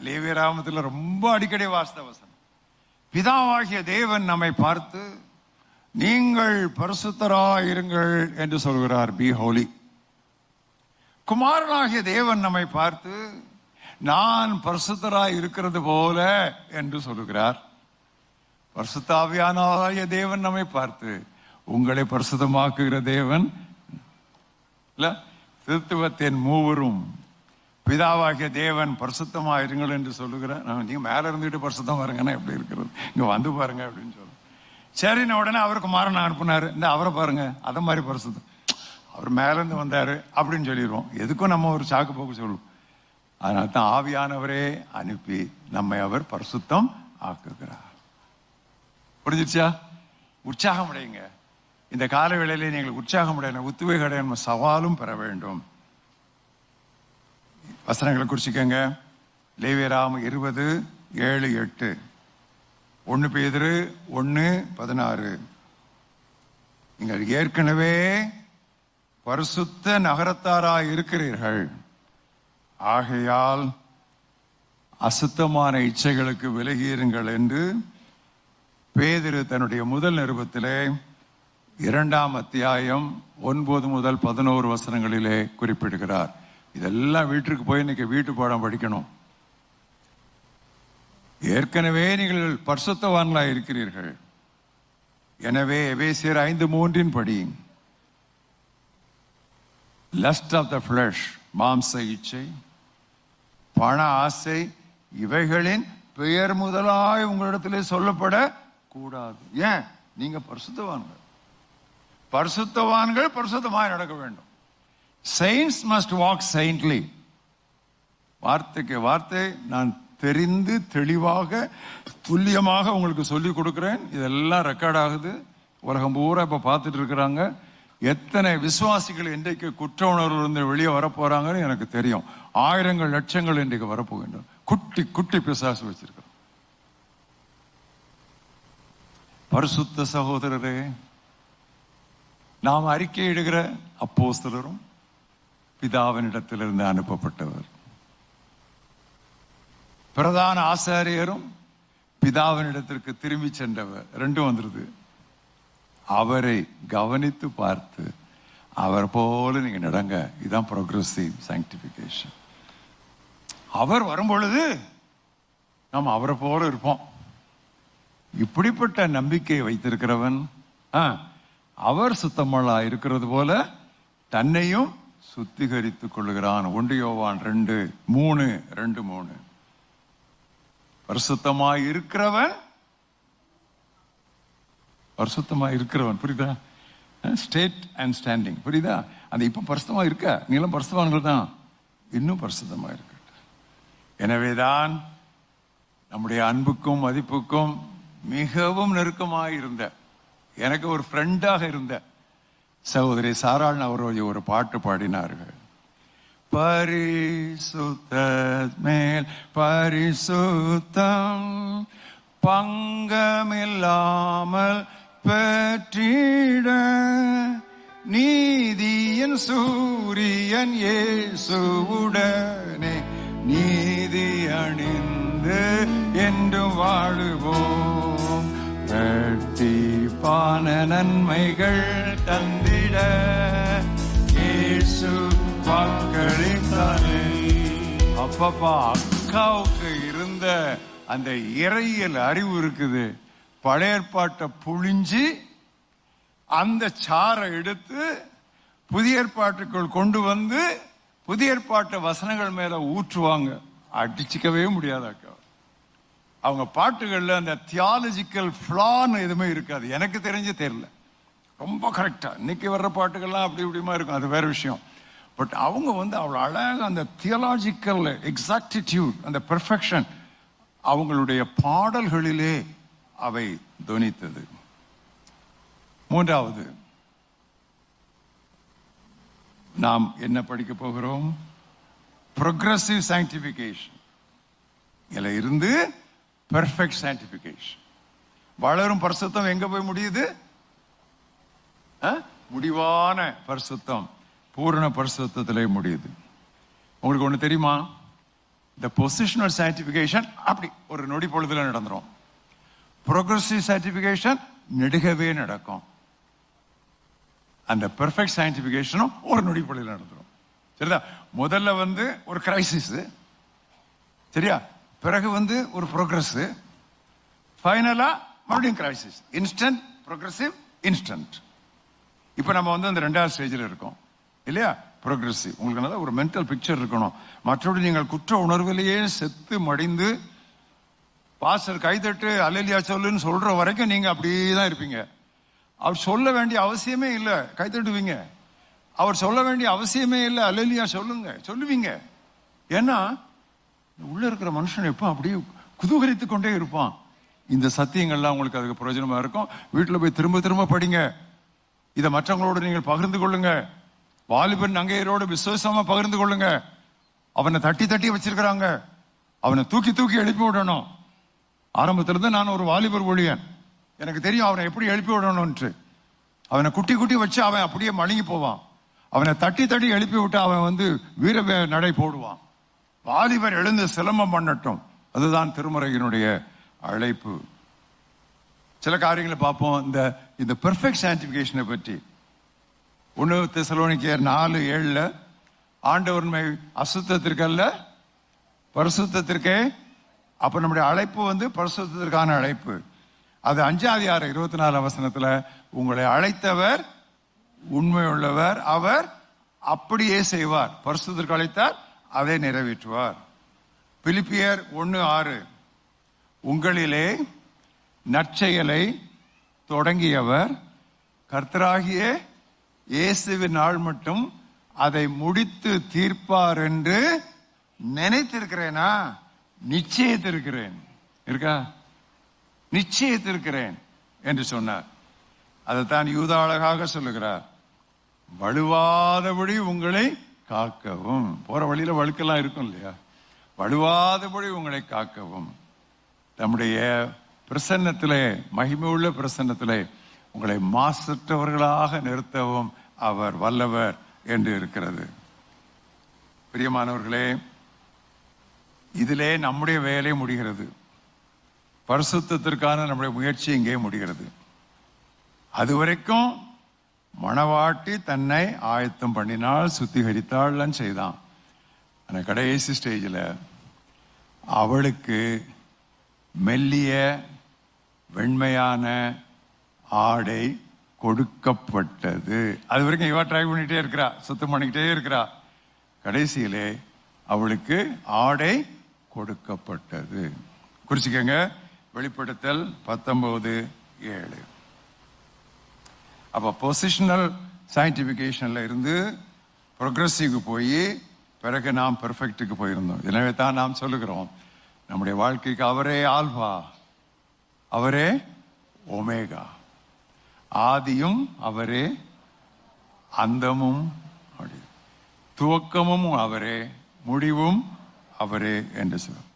லேவியராகமத்தில் ரொம்ப அடிக்கடி வாசித்த வசனம். பிதாவாகிய தேவன் நம்மை பார்த்து நீங்கள் பரிசுத்தராயிருங்கள் என்று சொல்கிறார், பி ஹோலி. குமாரனாகிய தேவன் நம்மை பார்த்து நான் பரிசுத்தராய் இருக்கிறது போல என்று சொல்லுகிறார். பரிசுத்த ஆவியானவராகிய தேவன் நம்மை பார்த்து உங்களை பரிசுத்தமாக்குகிற தேவன் இல்ல, திருத்துவத்தின் மூவரும் பிதாவாகிய தேவன் பரிசுத்தமாயிருங்கள் என்று சொல்லுகிறார். நீங்க மேல இருந்துட்டு பரிசுத்தமா இருங்கன்னா எப்படி இருக்கிறது, இங்க வந்து பாருங்க அப்படின்னு சொல்லுங்க. சரின்னு உடனே அவருக்கு குமாரனை அனுப்புனாரு, இந்த அவரை பாருங்க அத மாதிரி பரிசுத்தம், அவர் மேல இருந்து வந்தாரு அப்படின்னு சொல்லிடுவோம். எதுக்கும் நம்ம ஒரு சாக்கு போக்கு சொல்லுவோம். அதனால தான் ஆவியானவரே அனுப்பி நம்மை அவர் பரிசுத்தம் ஆக்குகிறார். புரிஞ்சிருச்சா? உற்சாகம் அடையுங்க. இந்த கால வேளையிலே நீங்கள் உற்சாகம் அடையணும், உத்வேக சவாலும் பெற வேண்டும். வசனங்களை குறிச்சிக்கங்க. லேவியராகமம் 20:7-8, 1 பேதுரு 1:16. நீங்கள் ஏற்கனவே பரிசுத்த நகரத்தாராய் இருக்கிறீர்கள், ஆகையால் அசுத்தமான இச்சைகளுக்கு விலகியிருங்கள் என்று பேதுரு தன்னுடைய முதல் நிருபத்திலே 2ஆம் அத்தியாயம் 9-11 வசனங்களிலே குறிப்பிடுகிறார். இதெல்லாம் வீட்டுக்கு போய் இன்னைக்கு வீட்டு பாடம் படிக்கணும். ஏற்கனவே நீங்கள் பரிசுத்தவான்களாய் இருக்கிறீர்கள், எனவே எபேசியர் 5:3 படி லஸ்ட் ஆஃப் த ஃபிளஷ், மாம்ச இச்சை, பண ஆசை, இவைகளின் பெயர் முதலாய் உங்களிடத்திலே சொல்லப்பட கூடாது. ஏன்? நீங்க பரிசுத்தவான்கள். பரிசுத்தவான்கள் பரிசுத்தமாய் நடக்க வேண்டும். Saints must walk saintly. வார்த்தைக்கு வார்த்தை நான் தெரிந்து தெளிவாக துல்லியமாக உங்களுக்கு சொல்லிக் கொடுக்கிறேன். இதெல்லாம் ரெக்கார்ட் ஆகுது, உலகம் பூரா இப்ப பார்த்துட்டு இருக்கிறாங்க. எத்தனை விசுவாசிகள் இன்றைக்கு குற்ற உணர்வு இருந்து வெளியே வரப்போறாங்கன்னு எனக்கு தெரியும். ஆயிரங்கள் லட்சங்கள் இன்றைக்கு வரப்போகின்றன. குட்டி குட்டி பிசாசு வச்சிருக்கிறோம். பரிசுத்த சகோதரரே, நாம் அறிக்கையிடுகிற அப்போஸ்தலரும் பிதாவினிடத்திலிருந்து அனுப்பப்பட்டவர், பிரதான ஆசாரியரும் பிதாவினிடத்திற்கு திரும்பி சென்றவர், ரெண்டும் வந்துருது. அவரை கவனித்து பார்த்து அவர் போல நீங்க நடங்க. இதுதான் ப்ரோக்ரெசிவ் சாங்டிபிகேஷன். அவர் வரும்பொழுது நாம் அவரை போல இருப்போம். இப்படிப்பட்ட நம்பிக்கை வைத்திருக்கிறவன் அவர் சுத்தமல்லா இருக்கிறது போல தன்னையும் சுத்திகரித்துக் கொள்ளுகிறான். 1 யோவான் 2:3 பரிசுத்தமாய் இருக்கிறவன், பரிசுத்தமாய் இருக்கிறவன், புரியுதா? ஸ்டேட் அண்ட் ஸ்டாண்டிங், புரியுதா? அந்த இப்ப பரிசுத்தமா இருக்க, நீங்களும் பரிசுத்தவான்கள் தான், இன்னும் பரிசுத்தமா இருக்க. எனவேதான் நம்முடைய அன்புக்கும் மதிப்புக்கும் மிகவும் நெருக்கமாக இருந்த, எனக்கு ஒரு ஃப்ரெண்டாக இருந்த சகோதரி சாராள் அவருடைய ஒரு பாட்டு பாடினார்கள். பரிசுத்த மேல் பரிசுத்தம் பங்கமில்லாமல் பெற்றிட நீதியின் சூரியன் இயேசுவுடனே நீதி அணிந்து என்று வாழுவோம். வெட்டிப்பான நன்மைகள் தந்திட இயேசு வாக்களித்தானே. அப்பப்பா, அக்காவுக்கு இருந்த அந்த இறையியல் அறிவு இருக்குது. பழைய ஏற்பாட்டை புழிஞ்சு அந்த சாரை எடுத்து புதிய ஏற்பாட்டுக்குள் கொண்டு வந்து புதிய ஏற்பாட்டு வசனங்கள் மேல ஊற்றுவாங்க. அடிச்சுக்கவே முடியாது அக்கா. அவங்க பாட்டுகள்ல அந்த தியாலஜிக்கல் ஃபிளான்னு எதுவுமே இருக்காது. எனக்கு தெரிஞ்சு தெரியல, ரொம்ப கரெக்டா. இன்னைக்கு வர்ற பாட்டுகள்லாம் அப்படி இப்படிமா இருக்கும், அது வேற விஷயம். பட் அவங்க வந்து அவ்வளவு அழகாக அந்த தியாலஜிக்கல் எக்ஸாக்டிடியூட், அந்த பெர்ஃபெக்ஷன் அவங்களுடைய பாடல்களிலே அவை தொனித்தது. மூன்றாவது நாம் என்ன படிக்க போகிறோம்? Progressive sanctification. இதுல இருந்து பெர்ஃபெக்ட் சாங்டிபிகேஷன். வளரும் பரிசுத்தம் எங்க போய் முடியுது? முடிவான பரிசுத்தம், பூரண பரிசுத்தத்திலே முடியுது. உங்களுக்கு ஒண்ணு தெரியுமா? இந்த பொசிஷனல் சயின்டிபிகேஷன் அப்படி ஒரு நொடி பொழுதுல நடந்துரும். ப்ரோக்ரஸிவ் சயின்டிபிகேஷன் நெடுகவே நடக்கும். அந்த பெர்ஃபெக்ட் சயின்டிபிகேஷனும் ஒரு நொடி பொழுதுல நடந்துரும். சரிதா? முதல்ல ஒரு கிரைசிஸ், சரியா? பிறகு ஒரு ப்ரோக்ரஸ், ஃபைனலா மறுபடியும் கிரைசிஸ். Instant, progressive, instant. இப்ப நம்ம அந்த ரெண்டாவது ஸ்டேஜில் இருக்கோம் இல்லையா? ப்ரோக்ரஸிவ். உங்களுக்கு நல்ல ஒரு மென்டல் பிக்சர் இருக்கணும். மற்றபடி நீங்கள் குற்ற உணர்விலேயே செத்து மடிந்து பாஸ்டர் கைதட்டு அல்லேலூயா சொல்லுன்னு சொல்ற வரைக்கும் நீங்க அப்படியே தான் இருப்பீங்க. அவர் சொல்ல வேண்டிய அவசியமே இல்லை, கைதட்டுவீங்க. அவர் சொல்ல வேண்டிய அவசியமே இல்லை, அல்லேலூயா சொல்லுங்க, சொல்லுவீங்க. ஏன்னா உள்ள இருக்கிற மனுஷன் எப்போ அப்படியே குதூகலித்து கொண்டே இருப்பான். இந்த சத்தியங்கள்லாம் உங்களுக்கு அதுக்கு பிரயோஜனமா இருக்கும். வீட்டில் போய் திரும்ப திரும்ப படிங்க. இதை மற்றவங்களோடு நீங்கள் பகிர்ந்து கொள்ளுங்க. வாலிபன் நங்கையரோடு விசுவாசமா பகிர்ந்து கொள்ளுங்க. அவனை தட்டி தட்டி வச்சிருக்கிறாங்க, அவனை தூக்கி தூக்கி எழுப்பி விடணும். ஆரம்பத்திலிருந்து நான் ஒரு வாலிபர் ஒழியன், எனக்கு தெரியும் அவனை எப்படி எழுப்பி விடணும்னு. அவனை குட்டி குட்டி வச்சு அவன் அப்படியே மழுங்கி போவான். அவனை தட்டி தட்டி எழுப்பி விட்டு அவன் வீர நடை போடுவான். வாலிபர் எழுந்து சிலம்பம் பண்ணட்டும். அதுதான் திருமறையினுடைய அழைப்பு. சில காரியங்களை பார்ப்போம். இந்த பெர்ஃபெக்ட் சயின்டிபிகேஷனை பற்றி 1 தெசலோனிக்கேயர் 4:7 ஆண்டவர் அசுத்தத்திற்கு அல்ல பரிசுத்தத்திற்கே. அப்ப நம்முடைய அழைப்பு பரிசுத்தத்திற்கான அழைப்பு. அது 5:24 உங்களை அழைத்தவர் உண்மையுள்ளவர், அவர் அப்படியே செய்வார். பரிசுத்தத்திற்கு அழைத்தார், அதை நிறைவேற்றுவார். பிலிப்பியர் 1:6 உங்களிலே நற்செயலை தொடங்கியவர் கர்த்தராகிய இயேசுவின் நாள் மட்டும் அதை முடித்து தீர்ப்பார் என்று நினைத்திருக்கிறேனா? நிச்சயித்திருக்கிறேன். இருக்கா? நிச்சயித்திருக்கிறேன் என்று சொன்னார். அதைத்தான் யூதா அழகாக சொல்லுகிறார். வலுவாதபடி உங்களை காக்கவும். போற வழியில வழுக்கெல்லாம் இருக்கும் இல்லையா? வலுவாதபடி உங்களை காக்கவும். நம்முடைய பிரசன்னத்திலே, மகிமை உள்ள பிரசன்னத்திலே உங்களை மாசற்றவர்களாக நிறுத்தவும் அவர் வல்லவர் என்று இருக்கிறது. பிரியமானவர்களே, இதிலே நம்முடைய வேலை முடிகிறது. பரிசுத்தத்திற்கான நம்முடைய முயற்சி இங்கே முடிகிறது. அதுவரைக்கும் மணவாட்டி தன்னை ஆயத்தம் பண்ணினாள், சுத்திகரித்தாள் செய்தான். அந்த கடைசி ஸ்டேஜில் அவளுக்கு மெல்லிய வெண்மையான ஆடை கொடுக்கப்பட்டது. அது வரைக்கும் இவ ட்ரை பண்ணிட்டே இருக்கிறா, சுத்தம் பண்ணிக்கிட்டே இருக்கிறா. கடைசியிலே அவளுக்கு ஆடை கொடுக்கப்பட்டது. குறிச்சிக்கங்க, வெளிப்படுத்தல் 19:7. அப்ப பொசிஷனல் சயின்டிபிகேஷன்ல இருந்து ப்ரோக்ரஸிவ்க்கு போய் பிறகு நாம் பெர்ஃபெக்ட்டுக்கு போயிருந்தோம். எனவே தான் நாம் சொல்லுகிறோம், நம்முடைய வாழ்க்கைக்கு அவரே ஆல்பா, அவரே ஒமேகா, ஆதியும் அவரே அந்தமும், துவக்கமும் அவரே, முடிவும் அவரே என்று சொல்லுவோம்.